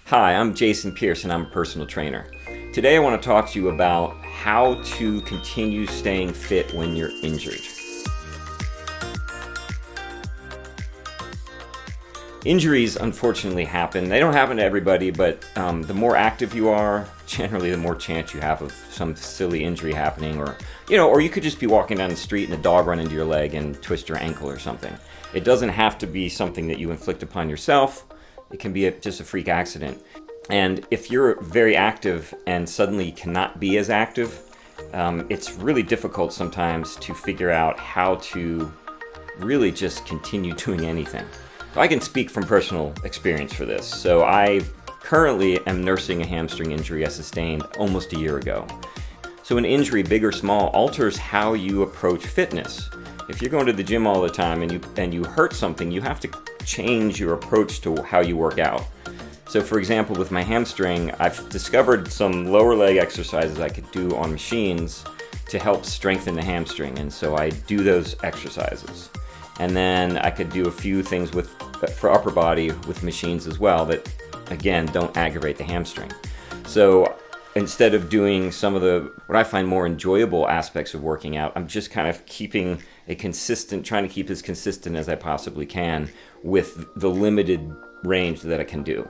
Hi, I'm Jason Pierce and I'm a personal trainer. Today I want to talk to you about how to continue staying fit when you're injured. Injuries unfortunately happen. They don't happen to everybody, but the more active you are, generally the more chance you have of some silly injury happening, or you could just be walking down the street and a dog run into your leg and twist your ankle or something. It doesn't have to be something that you inflict upon yourself. It can be just a freak accident. And if you're very active and suddenly cannot be as active, it's really difficult sometimes to figure out how to really just continue doing anything. I can speak from personal experience for this. So I currently am nursing a hamstring injury I sustained almost a year ago. So an injury, big or small, alters how you approach fitness. If you're going to the gym all the time and you hurt something, you have to change your approach to how you work out. So for example, with my hamstring, I've discovered some lower leg exercises I could do on machines to help strengthen the hamstring. And so I do those exercises. And then I could do a few things for upper body with machines as well that, again, don't aggravate the hamstring. So instead of doing some of what I find more enjoyable aspects of working out, I'm just kind of trying to keep as consistent as I possibly can with the limited range that I can do.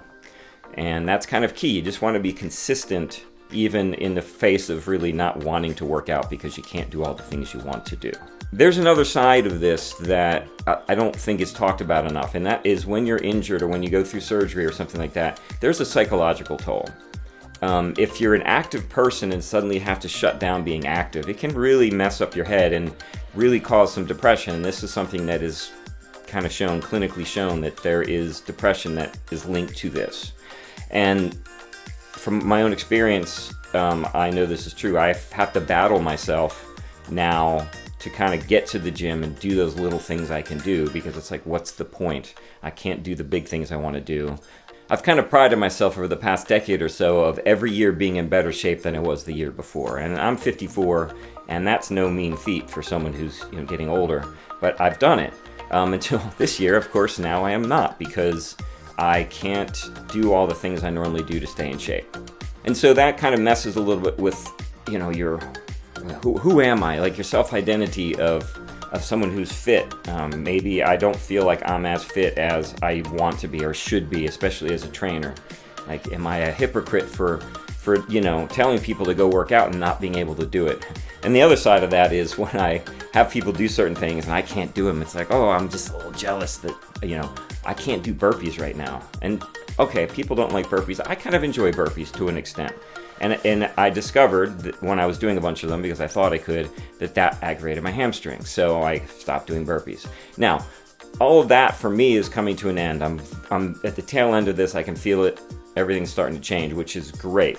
And that's kind of key. You just want to be consistent even in the face of really not wanting to work out because you can't do all the things you want to do. There's another side of this that I don't think is talked about enough, and that is when you're injured or when you go through surgery or something like that, there's a psychological toll. If you're an active person and suddenly have to shut down being active, it can really mess up your head and really cause some depression. And this is something that is kind of clinically shown, that there is depression that is linked to this. And from my own experience, I know this is true. I have to battle myself now to kind of get to the gym and do those little things I can do, because it's like, what's the point? I can't do the big things I want to do. I've kind of prided myself over the past decade or so of every year being in better shape than I was the year before. And I'm 54, and that's no mean feat for someone who's getting older. But I've done it until this year. Of course, now I am not, because I can't do all the things I normally do to stay in shape. And so that kind of messes a little bit with, your who am I? Like your self-identity of someone who's fit. Maybe I don't feel like I'm as fit as I want to be or should be, especially as a trainer. Like, am I a hypocrite for telling people to go work out and not being able to do it? And the other side of that is when I have people do certain things and I can't do them, it's like, oh, I'm just a little jealous that, I can't do burpees right now. And okay, people don't like burpees. I kind of enjoy burpees to an extent. And I discovered that when I was doing a bunch of them, because I thought I could, that aggravated my hamstring. So I stopped doing burpees. Now, all of that for me is coming to an end. I'm at the tail end of this. I can feel it. Everything's starting to change, which is great.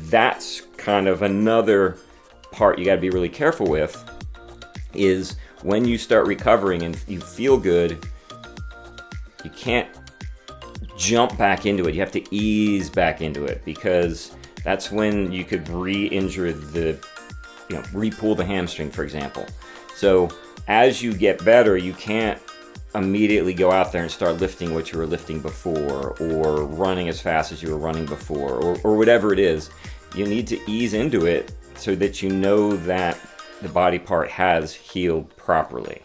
That's kind of another part you got to be really careful with, is when you start recovering and you feel good, you can't jump back into it. You have to ease back into it, because that's when you could re-injure re-pull the hamstring, for example. So as you get better, you can't immediately go out there and start lifting what you were lifting before, or running as fast as you were running before, or whatever it is. You need to ease into it so that you know that the body part has healed properly.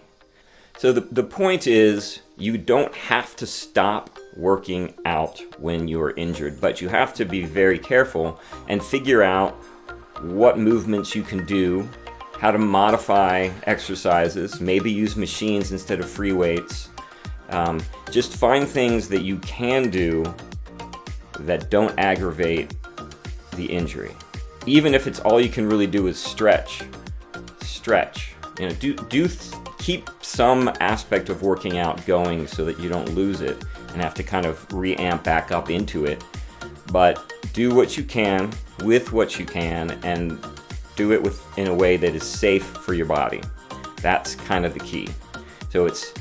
So the point is, you don't have to stop working out when you're injured, but you have to be very careful and figure out what movements you can do, how to modify exercises, maybe use machines instead of free weights. Just find things that you can do that don't aggravate the injury. Even if it's all you can really do is stretch. Keep some aspect of working out going so that you don't lose it and have to kind of re-amp back up into it. But do what you can with what you can, and do it in a way that is safe for your body. That's kind of the key. So it's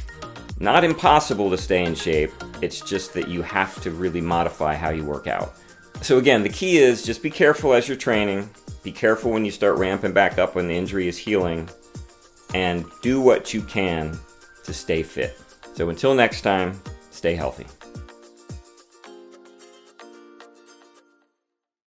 not impossible to stay in shape. It's just that you have to really modify how you work out. So again, the key is just be careful as you're training. Be careful when you start ramping back up when the injury is healing. And do what you can to stay fit. So until next time, stay healthy.